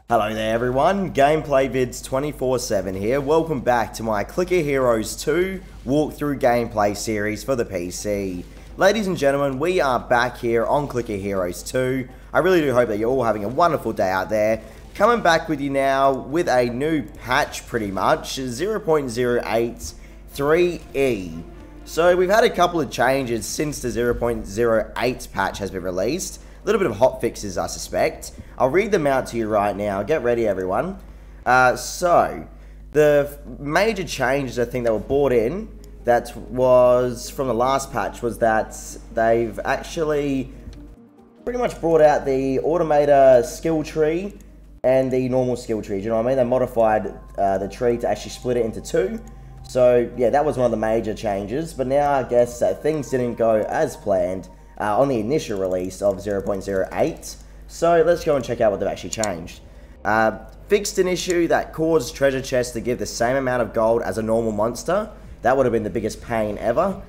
Hello there everyone, Gameplay Vids 24/7 here. Welcome back to my Clicker Heroes 2 walkthrough gameplay series for the PC. Ladies and gentlemen, we are back here on Clicker Heroes 2. I really do hope that you're all having a wonderful day out there. Coming back with you now with a new patch pretty much, 0.083E. So we've had a couple of changes since the 0.08 patch has been released. A little bit of hot fixes, I suspect. I'll read them out to you right now. Get ready, everyone. So, the major changes I think that were brought in, that was from the last patch, was that they've actually pretty much brought out the Automator skill tree and the normal skill tree. Do you know what I mean? They modified the tree to actually split it into two. So, yeah, that was one of the major changes. But now I guess things didn't go as planned on the initial release of 0.08. So let's go and check out what they've actually changed. Fixed an issue that caused treasure chests to give the same amount of gold as a normal monster. That would have been the biggest pain ever.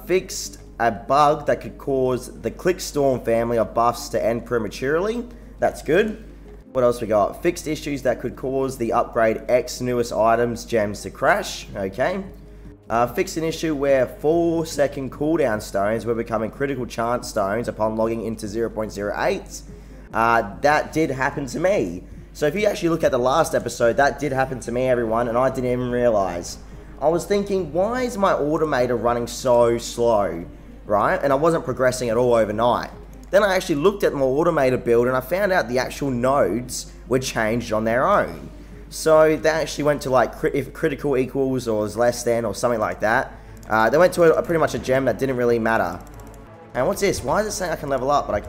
Fixed a bug that could cause the Clickstorm family of buffs to end prematurely. That's good. What else we got? Fixed issues that could cause the upgrade X newest items gems to crash. Okay. Fixed an issue where 4-second cooldown stones were becoming critical chance stones upon logging into 0.08. That did happen to me. So if you actually look at the last episode, that did happen to me, everyone, and I didn't even realize. I was thinking, why is my Automator running so slow, right? And I wasn't progressing at all overnight. Then I actually looked at my Automator build and I found out the actual nodes were changed on their own. So they actually went to like if critical equals or is less than or something like that. They went to pretty much a gem that didn't really matter. And what's this? Why is it saying I can level up? But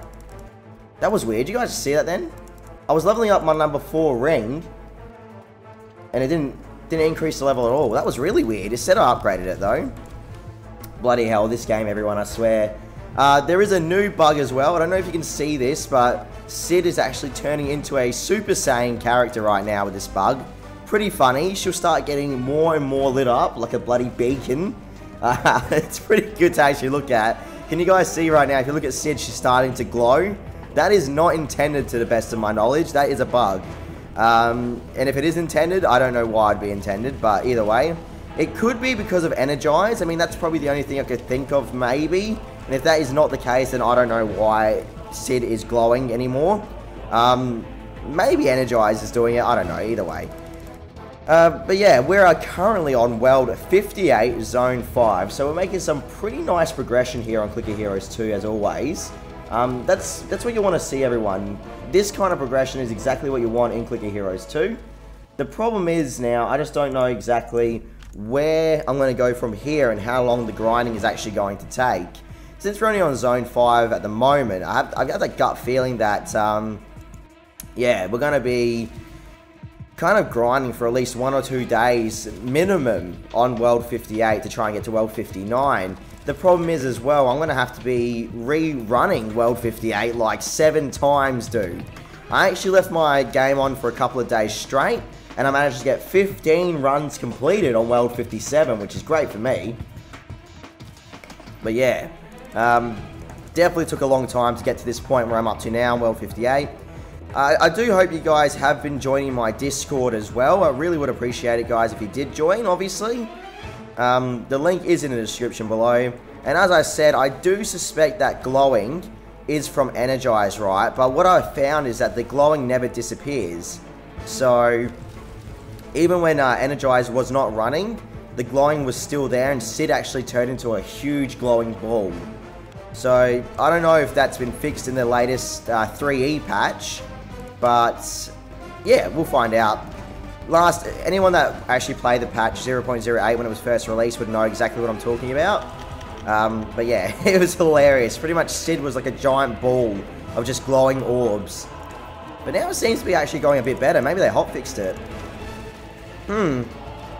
that was weird. You guys see that then? I was leveling up my number 4 ring, and it didn't increase the level at all. That was really weird. It said I upgraded it though. Bloody hell, this game, everyone! I swear. There is a new bug as well. I don't know if you can see this, but Sid is actually turning into a Super Saiyan character right now with this bug. Pretty funny. She'll start getting more and more lit up like a bloody beacon. It's pretty good to actually look at. Can you guys see right now, if you look at Sid, she's starting to glow. That is not intended to the best of my knowledge. That is a bug. And if it is intended, I don't know why it'd be intended, but either way. It could be because of Energize. I mean, that's probably the only thing I could think of, maybe. And if that is not the case, then I don't know why Sid is glowing anymore. Maybe Energize is doing it. I don't know. Either way. But yeah, we are currently on World 58, Zone 5. So we're making some pretty nice progression here on Clicker Heroes 2, as always. That's what you want to see, everyone. This kind of progression is exactly what you want in Clicker Heroes 2. The problem is now, I just don't know exactly where I'm going to go from here and how long the grinding is actually going to take. Since we're only on Zone 5 at the moment, I've got that gut feeling that, yeah, we're going to be kind of grinding for at least 1 or 2 days minimum on World 58 to try and get to World 59. The problem is as well, I'm going to have to be rerunning World 58 like 7 times, dude. I actually left my game on for a couple of days straight, and I managed to get 15 runs completed on World 57, which is great for me. But yeah. Definitely took a long time to get to this point where I'm up to now, World 58. I do hope you guys have been joining my Discord as well. I really would appreciate it, guys, if you did join, obviously. The link is in the description below. And as I said, I do suspect that glowing is from Energize, right? But what I found is that the glowing never disappears. So, even when Energize was not running, the glowing was still there, and Sid actually turned into a huge glowing ball. So, I don't know if that's been fixed in the latest 3E patch, but yeah, we'll find out. Anyone that actually played the patch 0.08 when it was first released would know exactly what I'm talking about. But yeah, it was hilarious. Pretty much Sid was like a giant ball of just glowing orbs. But now it seems to be actually going a bit better. Maybe they hotfixed it.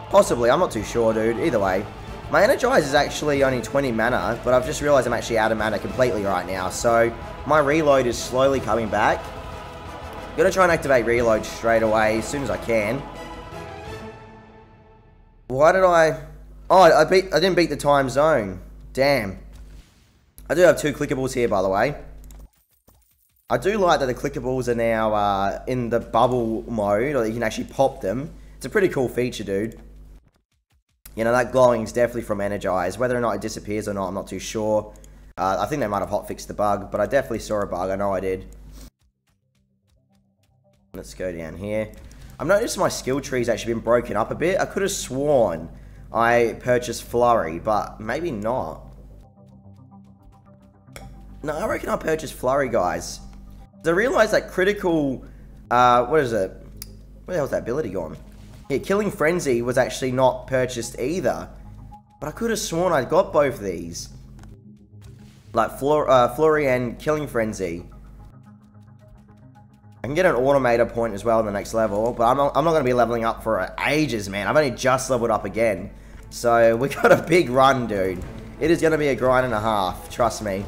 Possibly, I'm not too sure, dude. Either way. My Energize is actually only 20 mana, but I've just realized I'm actually out of mana completely right now. So, my reload is slowly coming back. I'm gonna try and activate reload straight away as soon as I can. Why did I... Oh, I didn't beat the time zone. Damn. I do have 2 clickables here, by the way. I do like that the clickables are now in the bubble mode, or you can actually pop them. It's a pretty cool feature, dude. You know, that glowing is definitely from Energize. Whether or not it disappears or not, I'm not too sure. I think they might have hotfixed the bug, but I definitely saw a bug. I know I did. Let's go down here. I've noticed my skill tree's actually been broken up a bit. I could have sworn I purchased Flurry, but maybe not. No, I reckon I purchased Flurry, guys. I realized that critical, what is it? Where the hell's that ability gone? Yeah, Killing Frenzy was actually not purchased either. But I could have sworn I got both of these. Like Flurry and Killing Frenzy. I can get an Automator point as well in the next level, but I'm not going to be leveling up for ages, man. I've only just leveled up again. So we got a big run, dude. It is going to be a grind and a half, trust me.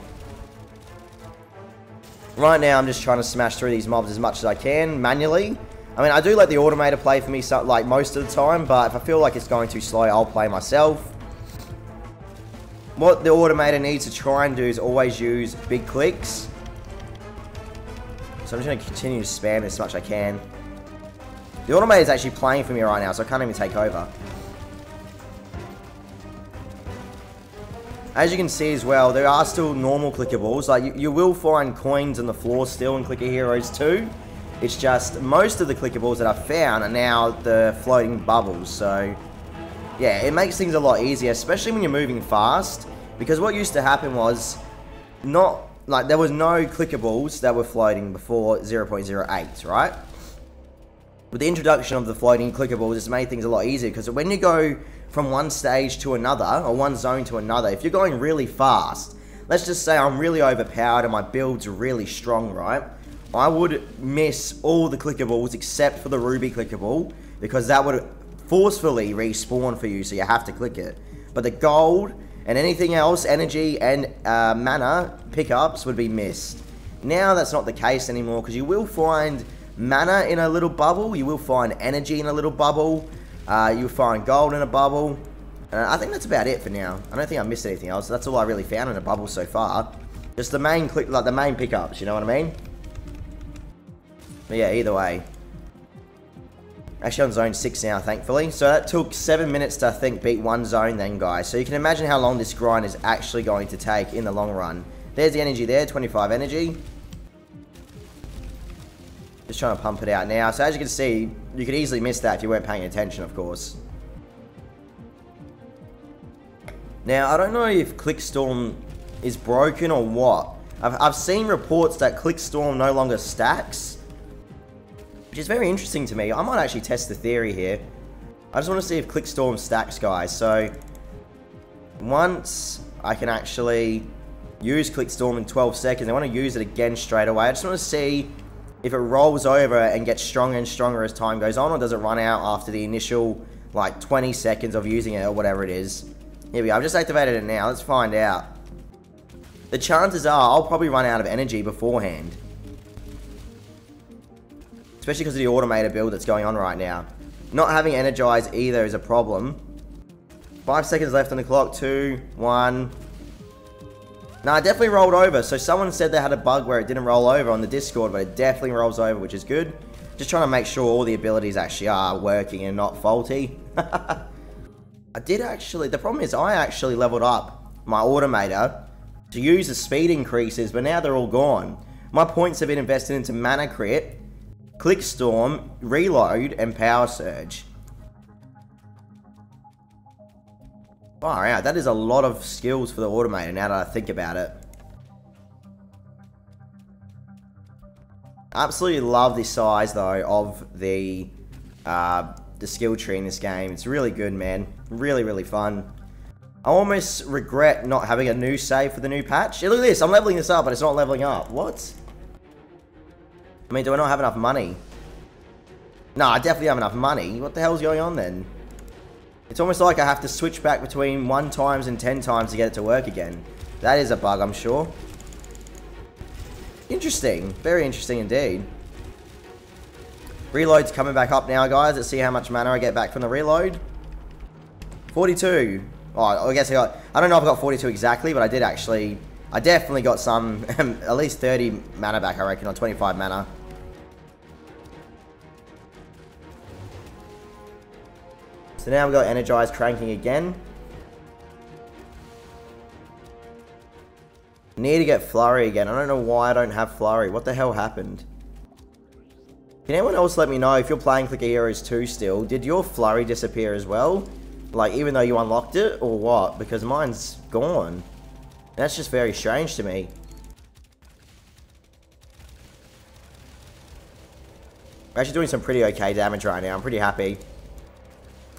Right now, I'm just trying to smash through these mobs as much as I can, manually. I mean, I do let the Automator play for me like most of the time, but if I feel like it's going too slow, I'll play myself. What the Automator needs to try and do is always use big clicks. So I'm just going to continue to spam as much as I can. The Automator is actually playing for me right now, so I can't even take over. As you can see as well, there are still normal clickables. Like, you will find coins on the floor still in Clicker Heroes 2. It's just, most of the clickables that I've found are now the floating bubbles. So, yeah, it makes things a lot easier, especially when you're moving fast. Because what used to happen was, there was no clickables that were floating before 0.08, right? With the introduction of the floating clickables, it's made things a lot easier. Because when you go from one stage to another, or one zone to another, if you're going really fast, let's just say I'm really overpowered and my build's really strong, right? I would miss all the clickables except for the ruby clickable, because that would forcefully respawn for you, so you have to click it. But the gold and anything else, energy and mana pickups would be missed. Now that's not the case anymore, because you will find mana in a little bubble, you will find energy in a little bubble, you'll find gold in a bubble. I think that's about it for now. I don't think I missed anything else. That's all I really found in a bubble so far. Just the main the main pickups, you know what I mean? But yeah, either way. Actually on zone 6 now, thankfully. So that took 7 minutes to, I think, beat one zone then, guys. So you can imagine how long this grind is actually going to take in the long run. There's the energy there, 25 energy. Just trying to pump it out now. So as you can see, you could easily miss that if you weren't paying attention, of course. Now, I don't know if Clickstorm is broken or what. I've seen reports that Clickstorm no longer stacks, which is very interesting to me. I might actually test the theory here. I just want to see if Clickstorm stacks, guys. So, once I can actually use Clickstorm in 12 seconds, I want to use it again straight away. I just want to see if it rolls over and gets stronger and stronger as time goes on, or does it run out after the initial, like, 20 seconds of using it, or whatever it is. Here we go. I've just activated it now. Let's find out. The chances are I'll probably run out of energy beforehand. Especially because of the Automator build that's going on right now. Not having Energize either is a problem. 5 seconds left on the clock. 2, 1. No, it definitely rolled over. So someone said they had a bug where it didn't roll over on the Discord, but it definitely rolls over, which is good. Just trying to make sure all the abilities actually are working and not faulty. I did actually, the problem is I actually leveled up my Automator to use the speed increases, but now they're all gone. My points have been invested into Mana Crit, Clickstorm, Reload, and Power Surge. Far out, that is a lot of skills for the Automator now that I think about it. I absolutely love the size though of the skill tree in this game. It's really good, man. Really, really fun. I almost regret not having a new save for the new patch. Look at this, I'm leveling this up, but it's not leveling up. What? I mean, do I not have enough money? No, I definitely have enough money. What the hell's going on then? It's almost like I have to switch back between 1 times and 10 times to get it to work again. That is a bug, I'm sure. Interesting. Very interesting indeed. Reload's coming back up now, guys. Let's see how much mana I get back from the reload. 42. Oh, I guess I don't know if I got 42 exactly, but I did actually I definitely got some, at least 30 mana back, I reckon, on 25 mana. So now we've got Energize cranking again. Need to get Flurry again. I don't know why I don't have Flurry. What the hell happened? Can anyone else let me know if you're playing Clicker Heroes 2 still? Did your Flurry disappear as well? Like, even though you unlocked it, or what? Because mine's gone. That's just very strange to me. We're actually doing some pretty okay damage right now. I'm pretty happy.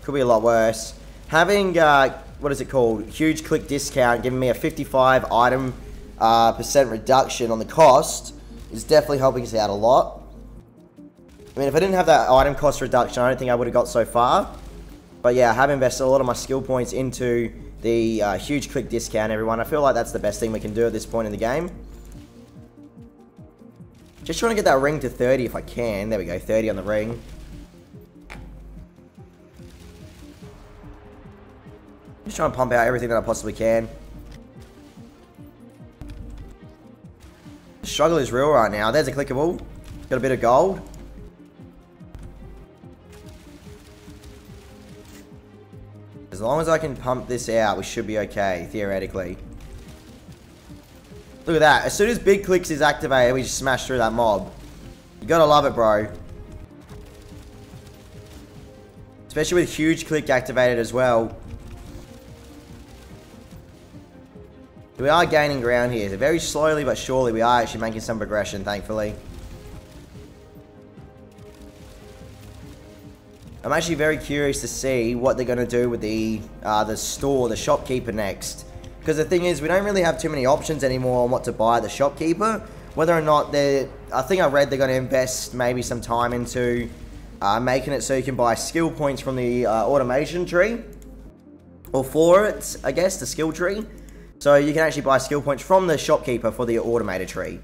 Could be a lot worse. Having, what is it called? Huge click discount, giving me a 55 item percent reduction on the cost is definitely helping us out a lot. I mean, if I didn't have that item cost reduction, I don't think I would have got so far. But yeah, I have invested a lot of my skill points into the huge click discount, everyone. I feel like that's the best thing we can do at this point in the game. Just trying to get that ring to 30 if I can. There we go, 30 on the ring. Just trying to pump out everything that I possibly can. The struggle is real right now. There's a clickable. Got a bit of gold. As long as I can pump this out, we should be okay, theoretically. Look at that. As soon as Big Clicks is activated, we just smash through that mob. You gotta love it, bro. Especially with Huge Click activated as well. We are gaining ground here. So very slowly but surely, we are actually making some progression, thankfully. I'm actually very curious to see what they're going to do with the store, the shopkeeper next. Because the thing is, we don't really have too many options anymore on what to buy at the shopkeeper. Whether or not they're... I think I read they're going to invest maybe some time into making it so you can buy skill points from the automation tree. Or for it, I guess, the skill tree. So you can actually buy skill points from the shopkeeper for the automated tree.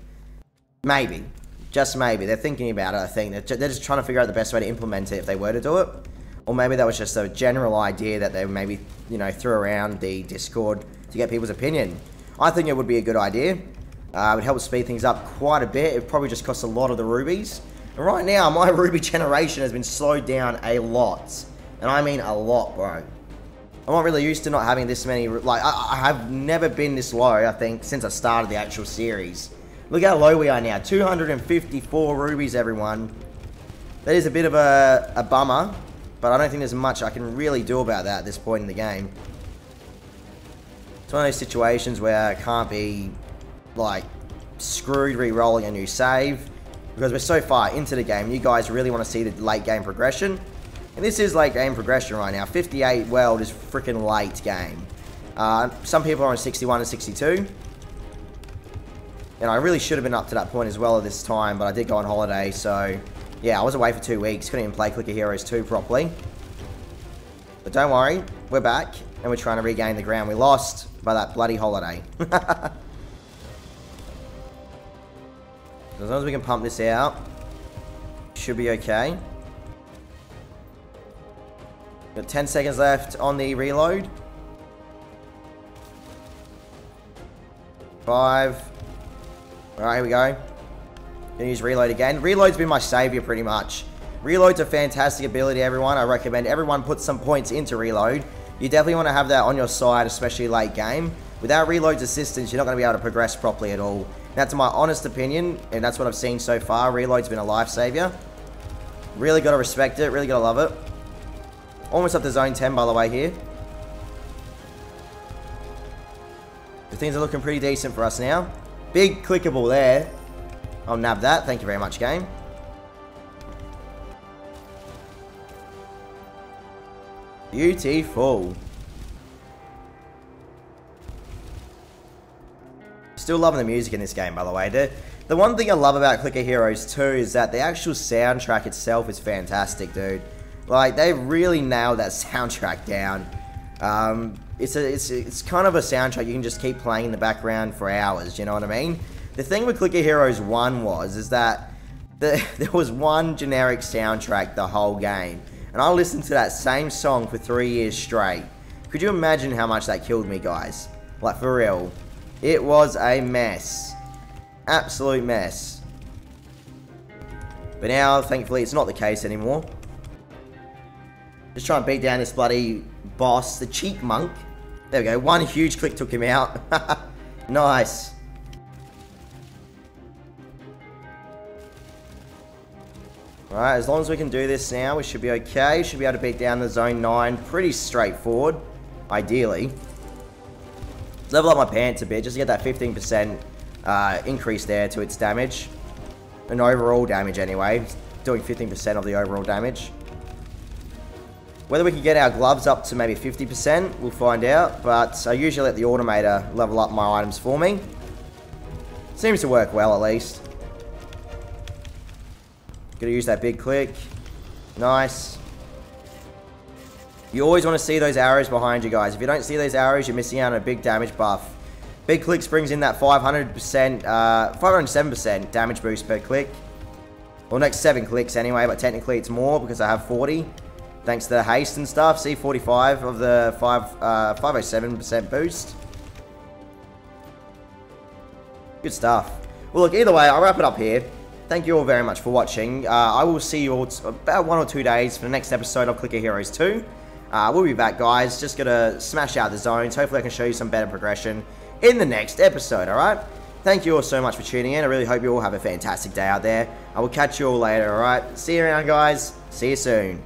Maybe. Just maybe. They're thinking about it, I think. They're just trying to figure out the best way to implement it if they were to do it. Or maybe that was just a general idea that they maybe, you know, threw around the Discord to get people's opinion. I think it would be a good idea. It would help speed things up quite a bit. It probably just costs a lot of the rubies. And right now, my ruby generation has been slowed down a lot. And I mean a lot, bro. I'm not really used to not having this many... Like, I have never been this low, I think, since I started the actual series. Look how low we are now. 254 rubies, everyone. That is a bit of a bummer. But I don't think there's much I can really do about that at this point in the game. It's one of those situations where I can't be, like, screwed re-rolling a new save. Because we're so far into the game. You guys really want to see the late game progression. And this is late game progression right now. 58 world is freaking late game. Some people are on 61 and 62. And I really should have been up to that point as well at this time, but I did go on holiday, so... Yeah, I was away for 2 weeks. Couldn't even play Clicker Heroes 2 properly. But don't worry, we're back, and we're trying to regain the ground we lost by that bloody holiday. As long as we can pump this out, should be okay. Got 10 seconds left on the reload. 5. Alright, here we go. Gonna use reload again. Reload's been my savior pretty much. Reload's a fantastic ability, everyone. I recommend everyone put some points into reload. You definitely want to have that on your side, especially late game. Without reload's assistance, you're not going to be able to progress properly at all. That's my honest opinion, and that's what I've seen so far. Reload's been a lifesaver. Really got to respect it. Really got to love it. Almost up to zone 10, by the way, here. The things are looking pretty decent for us now. Big clickable there. I'll nab that. Thank you very much, game. Beautiful. Still loving the music in this game, by the way. The one thing I love about Clicker Heroes 2 is that the actual soundtrack itself is fantastic, dude. Like, they really nailed that soundtrack down. It's kind of a soundtrack you can just keep playing in the background for hours, you know what I mean? The thing with Clicker Heroes 1 is that there was one generic soundtrack the whole game. And I listened to that same song for 3 years straight. Could you imagine how much that killed me, guys? Like, for real. It was a mess. Absolute mess. But now, thankfully, it's not the case anymore. Just try and beat down this bloody boss, the Cheek Monk. There we go. One huge click took him out. Nice. Alright, as long as we can do this now, we should be okay. Should be able to beat down the Zone 9 pretty straightforward, ideally. Level up my pants a bit, just to get that 15% increase there to its damage. And overall damage anyway. It's doing 15% of the overall damage. Whether we can get our gloves up to maybe 50%, we'll find out. But I usually let the Automator level up my items for me. Seems to work well, at least. Gonna use that big click. Nice. You always want to see those arrows behind you, guys. If you don't see those arrows, you're missing out on a big damage buff. Big clicks brings in that 507% damage boost per click. Well, next 7 clicks anyway, but technically it's more because I have 40. Thanks to the haste and stuff. See, 45 of the 507% boost. Good stuff. Well, look, either way, I'll wrap it up here. Thank you all very much for watching. I will see you all about 1 or 2 days for the next episode of Clicker Heroes 2. We'll be back, guys. Just gonna smash out the zones. Hopefully I can show you some better progression in the next episode, alright? Thank you all so much for tuning in. I really hope you all have a fantastic day out there. I will catch you all later, alright? See you around, guys. See you soon.